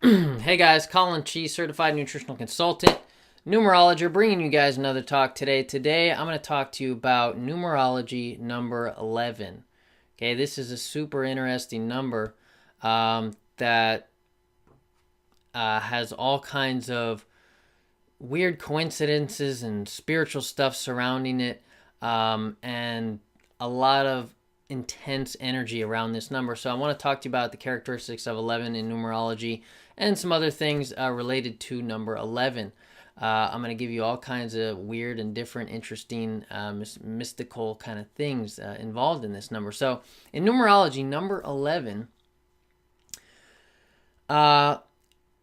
Hey guys, Collin Chi, certified nutritional consultant, numerologer, bringing you guys another talk today. Today, I'm going to talk to you about numerology number 11. Okay, this is a super interesting number that has all kinds of weird coincidences and spiritual stuff surrounding it, and a lot of intense energy around this number. So I want to talk to you about the characteristics of 11 in numerology and some other things related to number 11. I'm going to give you all kinds of weird and different, interesting, mystical kind of things involved in this number. So in numerology, number 11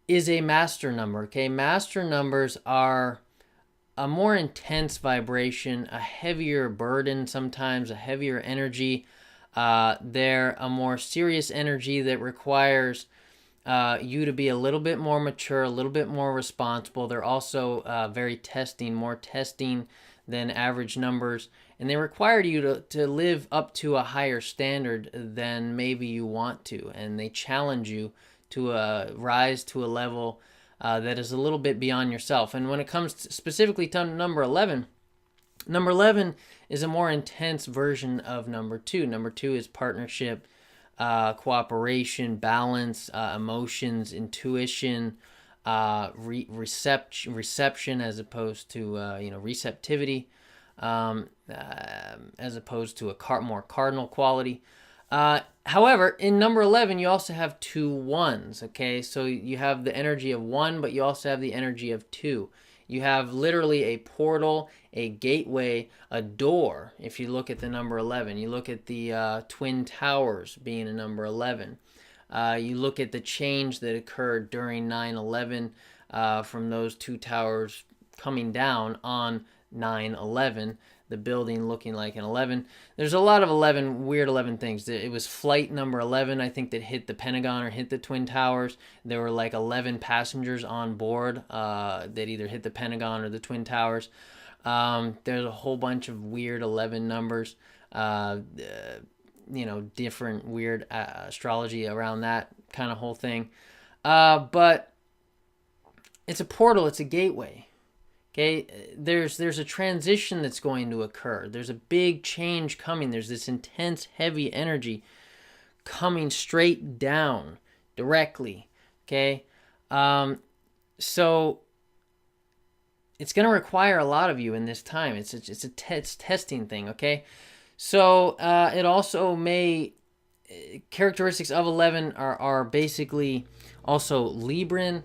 is a master number. Okay, master numbers are a more intense vibration, a heavier burden, sometimes a heavier energy. They're a more serious energy that requires you to be a little bit more mature, a little bit more responsible. They're also very testing, more testing than average numbers. And they require you to live up to a higher standard than maybe you want to. And they challenge you to rise to a level that is a little bit beyond yourself. And when it comes specifically to number 11, number 11 is a more intense version of number 2. Number 2 is partnership, cooperation, balance, emotions, intuition, reception as opposed to receptivity, as opposed to a more cardinal quality. However, in number 11, you also have two ones, okay? So you have the energy of 1, but you also have the energy of 2. You have literally a portal, a gateway, a door. If you look at the number 11, you look at the Twin Towers being a number 11. You look at the change that occurred during 9/11 from those two towers coming down on 9/11. The building looking like an 11. There's a lot of weird 11 things. It was flight number 11, I think, that hit the Pentagon or hit the Twin Towers. There were like 11 passengers on board that either hit the Pentagon or the Twin Towers. There's a whole bunch of weird 11 numbers, different weird astrology around that kind of whole thing. But it's a portal, it's a gateway. Okay, there's a transition that's going to occur. There's a big change coming. There's this intense, heavy energy coming straight down directly. Okay, so it's going to require a lot of you in this time. It's a testing thing. Okay, so it also characteristics of 11 are basically also Libran.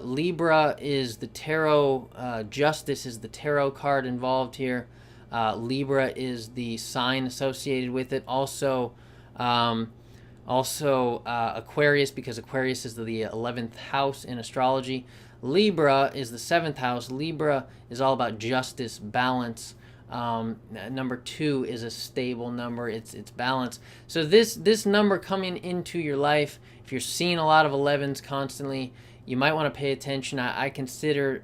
Libra is the tarot, justice is the tarot card involved here. Libra is the sign associated with it. Also Aquarius, because Aquarius is the 11th house in astrology. Libra is the 7th house. Libra is all about justice, balance. Number 2 is a stable number. It's balance. So this number coming into your life, if you're seeing a lot of 11s constantly, you might want to pay attention. I consider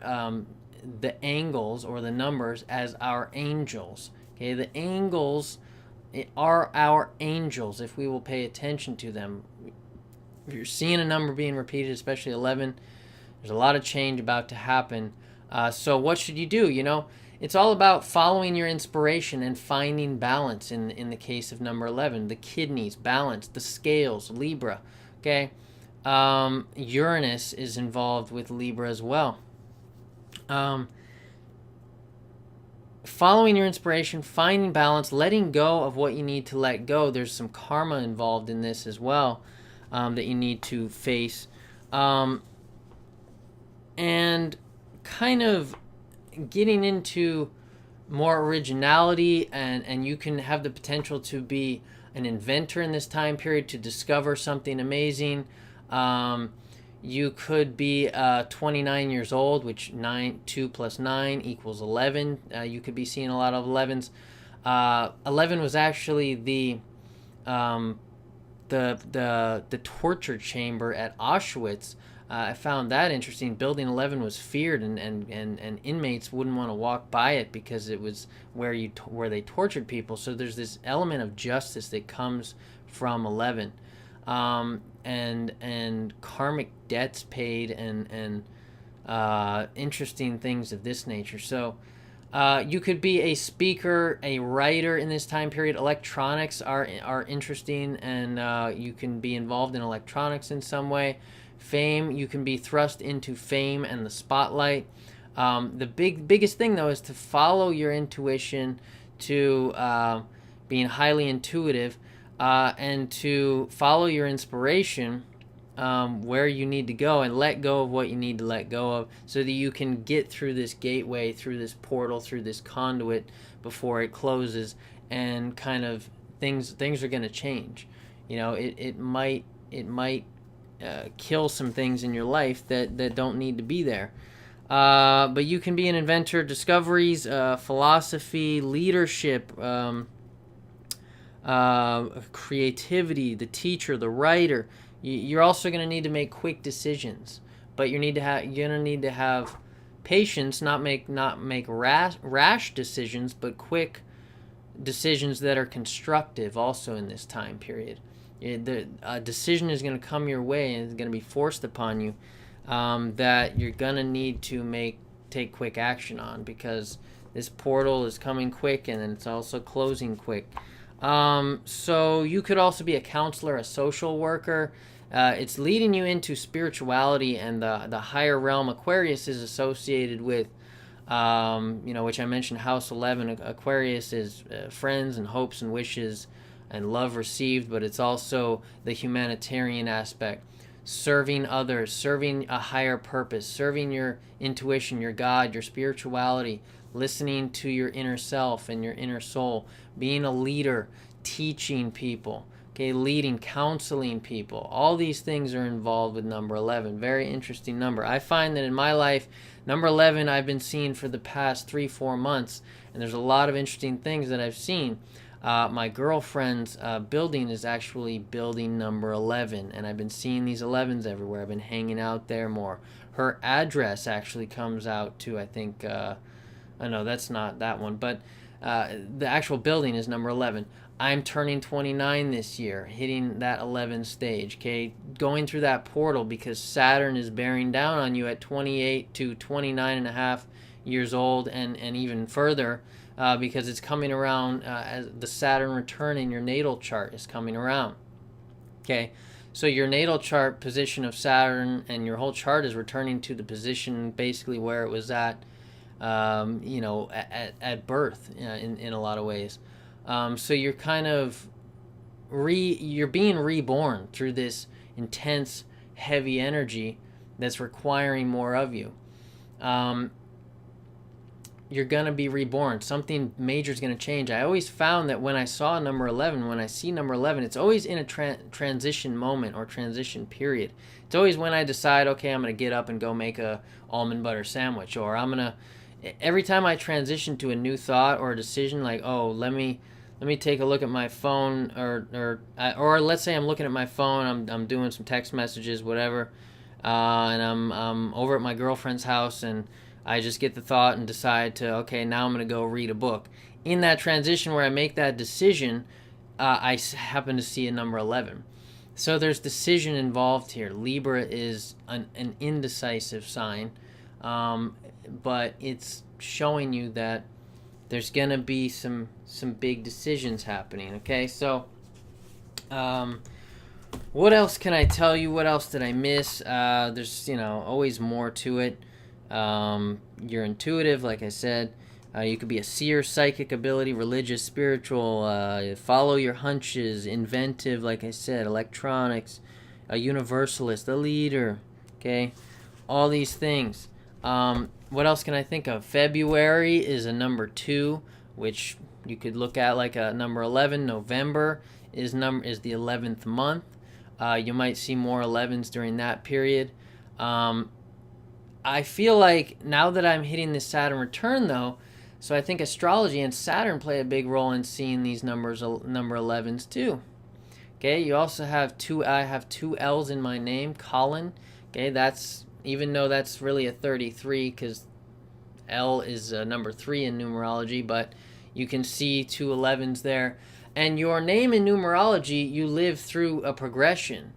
the angles or the numbers as our angels. Okay, the angles are our angels if we will pay attention to them. If you're seeing a number being repeated, especially 11, there's a lot of change about to happen. So what should you do? It's all about following your inspiration and finding balance in the case of number 11. The kidneys, balance, the scales, Libra. Okay. Uranus is involved with Libra as well. Following your inspiration, finding balance, letting go of what you need to let go. There's some karma involved in this as well that you need to face. And kind of getting into more originality, and you can have the potential to be an inventor in this time period, to discover something amazing. You could be 29 years old, which 2 plus 9 equals 11. You could be seeing a lot of 11s. 11 was actually the torture chamber at Auschwitz. I found that interesting. Building 11 was feared, and inmates wouldn't want to walk by it because it was where they tortured people. So there's this element of justice that comes from 11. and karmic debts paid, and interesting things of this nature. So you could be a speaker, a writer in this time period. Electronics are interesting, and you can be involved in electronics in some way. Fame, you can be thrust into fame and the spotlight. The biggest thing though is to follow your intuition, to being highly intuitive, and to follow your inspiration, where you need to go, and let go of what you need to let go of, so that you can get through this gateway, through this portal, through this conduit before it closes, and kind of things are going to change. It might kill some things in your life that don't need to be there. But you can be an inventor, discoveries, philosophy, leadership, creativity, the teacher, the writer. You're also going to need to make quick decisions, but you're going to need to have patience, not make rash decisions, but quick decisions that are constructive also in this time period. A decision is going to come your way and it's going to be forced upon you, that you're going to need to take quick action on, because this portal is coming quick and then it's also closing quick. So you could also be a counselor, a social worker. It's leading you into spirituality and the higher realm. Aquarius is associated with, which I mentioned, House 11. Aquarius is friends and hopes and wishes and love received, but it's also the humanitarian aspect. Serving others, serving a higher purpose, serving your intuition, your God, your spirituality, listening to your inner self and your inner soul, being a leader, teaching people, leading, counseling people. All these things are involved with number 11. Very interesting number. I find that in my life, number 11 I've been seeing for the past 3-4 months, and there's a lot of interesting things that I've seen. My girlfriend's building is actually building number 11, and I've been seeing these 11s everywhere. I've been hanging out there more. Her address actually comes out to, I think, no, that's not that one, but the actual building is number 11. I'm turning 29 this year, hitting that 11 stage, going through that portal, because Saturn is bearing down on you at 28 to 29 and a half years old, and even further, because it's coming around as the Saturn return in your natal chart is coming around. So your natal chart position of Saturn and your whole chart is returning to the position basically where it was at birth, in a lot of ways. So you're kind of you're being reborn through this intense, heavy energy that's requiring more of you. You're going to be reborn. Something major is going to change. I always found that when I see number 11, it's always in a transition moment or transition period. It's always when I decide, okay, I'm going to get up and go make a almond butter sandwich, or every time I transition to a new thought or a decision, like, oh, let me take a look at my phone, or let's say I'm looking at my phone, I'm doing some text messages, whatever, and I'm over at my girlfriend's house, and I just get the thought and decide to, okay, now I'm going to go read a book. In that transition where I make that decision, I happen to see a number 11. So there's decision involved here. Libra is an indecisive sign, but it's showing you that there's going to be some big decisions happening, okay? So what else can I tell you? What else did I miss? There's, always more to it. You're intuitive, like I said. You could be a seer, psychic ability, religious, spiritual, follow your hunches, inventive, like I said, electronics, a universalist, a leader, okay? All these things. What else can I think of? February is a number 2, which you could look at like a number 11. November is the 11th month. You might see more 11s during that period. I feel like now that I'm hitting this Saturn return, though, so I think astrology and Saturn play a big role in seeing these number 11s too. Okay, you also have I have 2 L's in my name, Collin. Okay, that's, even though that's really a 33, because L is number 3 in numerology, but you can see 2 11s there. And your name in numerology, you live through a progression,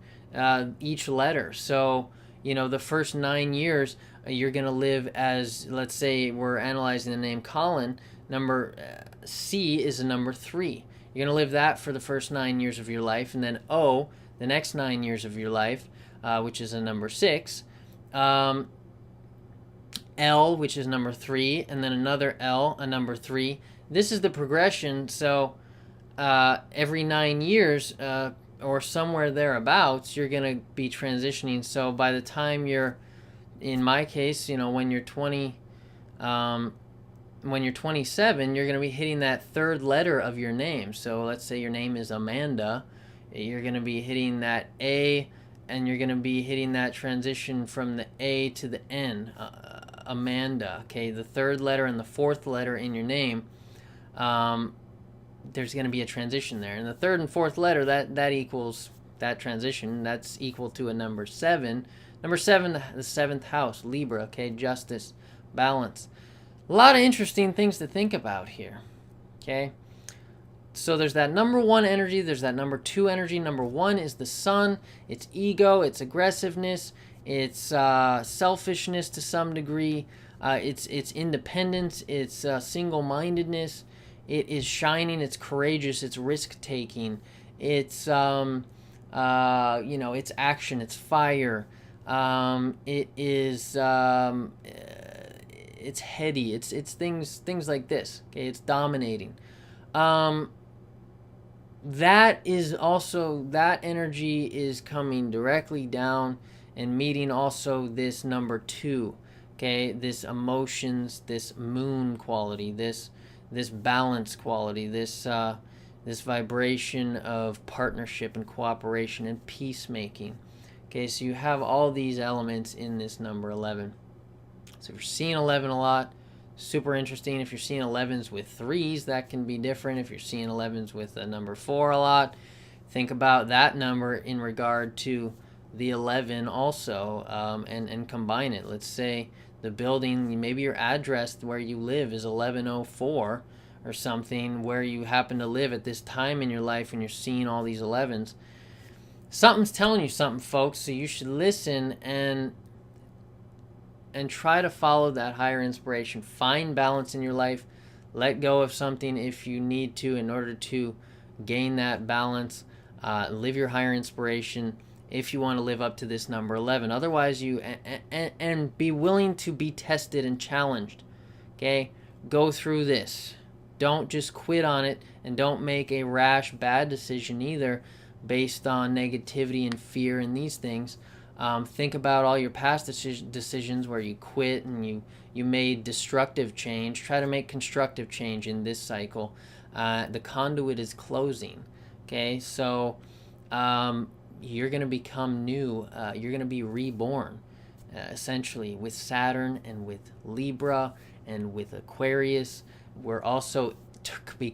each letter. So, the first 9 years, you're going to live as, let's say we're analyzing the name Collin, number C is a number 3. You're going to live that for the first 9 years of your life, and then O, the next 9 years of your life, which is a number 6. L, which is number 3, and then another L, a number 3. This is the progression. So every 9 years, or somewhere thereabouts, you're going to be transitioning. So by the time you're, in my case, when you're 20, when you're 27, you're going to be hitting that third letter of your name. So let's say your name is Amanda. You're going to be hitting that A, and you're going to be hitting that transition from the A to the N. Amanda, okay, the third letter and the fourth letter in your name, there's going to be a transition there. And the third and fourth letter, that equals that transition. That's equal to a number 7. Number 7, the 7th house, Libra, okay, justice, balance. A lot of interesting things to think about here, okay? So there's that number 1 energy, there's that number 2 energy. Number 1 is the sun. It's ego, it's aggressiveness, it's selfishness to some degree. It's independence, it's single-mindedness. It is shining, it's courageous, it's risk-taking. It's it's action, it's fire. It is it's heady. It's things like this. Okay, it's dominating. That is also, that energy is coming directly down and meeting also this number 2, okay, this emotions, this moon quality, this balance quality, this vibration of partnership and cooperation and peacemaking. Okay, so you have all these elements in this number 11. So if you're seeing 11 a lot, super interesting. If you're seeing 11s with 3s, that can be different. If you're seeing 11s with a number 4 a lot, think about that number in regard to the 11 also, and combine it. Let's say the building, maybe your address where you live is 1104 or something, where you happen to live at this time in your life and you're seeing all these 11s. Something's telling you something, folks, so you should listen and try to follow that higher inspiration. Find balance in your life. Let go of something if you need to in order to gain that balance. Live your higher inspiration if you want to live up to this number 11. Otherwise, and be willing to be tested and challenged. Okay? Go through this. Don't just quit on it, and don't make a rash, bad decision either based on negativity and fear and these things. Think about all your past decisions where you quit and you made destructive change. Try to make constructive change in this cycle. The conduit is closing. Okay, so you're going to become new. You're going to be reborn, essentially, with Saturn and with Libra and with Aquarius. We're also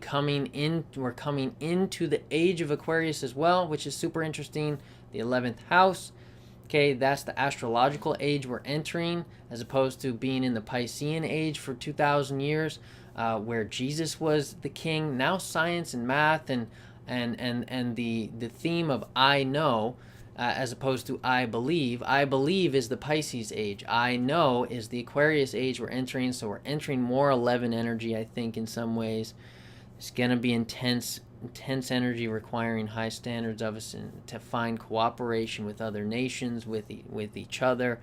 coming into the age of Aquarius as well, which is super interesting. The 11th house. Okay, that's the astrological age we're entering, as opposed to being in the Piscean age for 2,000 years, where Jesus was the king. Now science and math and the theme of I know, as opposed to I believe. I believe is the Pisces age. I know is the Aquarius age we're entering. So we're entering more 11 energy, I think, in some ways. It's going to be intense energy, requiring high standards of us, and to find cooperation with other nations, with each other,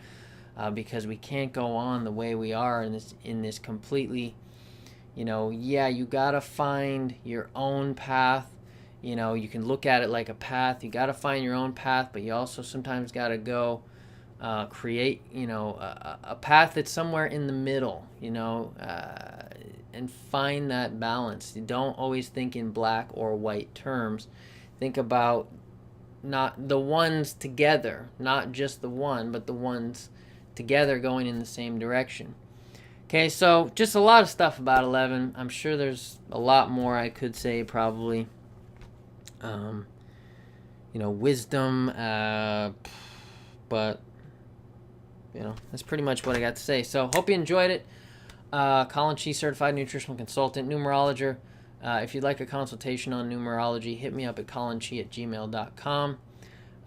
because we can't go on the way we are in this completely, you gotta find your own path. You can look at it like a path. You gotta find your own path, but you also sometimes gotta go create a path that's somewhere in the middle, and find that balance. You don't always think in black or white terms. Think about not the ones together, not just the one, but the ones together going in the same direction. Okay, so just a lot of stuff about 11. I'm sure there's a lot more I could say, probably. Wisdom, but that's pretty much what I got to say. So hope you enjoyed it. Collin Chi, certified nutritional consultant, numerologer. If you'd like a consultation on numerology, hit me up at collinchi@gmail.com.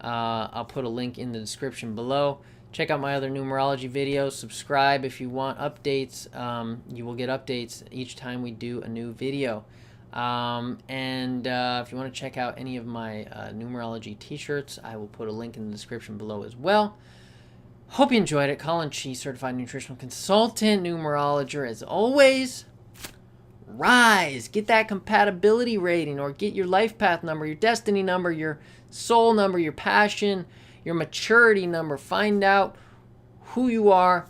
I'll put a link in the description below. Check out my other numerology videos. Subscribe if you want updates. You will get updates each time we do a new video. If you want to check out any of my Numerology T-Shirts, I will put a link in the description below as well. Hope you enjoyed it. Collin Chi, Certified Nutritional Consultant, Numerologer. As always, rise. Get that compatibility rating, or get your life path number, your destiny number, your soul number, your passion, your maturity number. Find out who you are.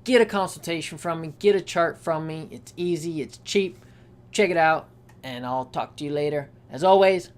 Get a consultation from me. Get a chart from me. It's easy. It's cheap. Check it out, and I'll talk to you later. As always,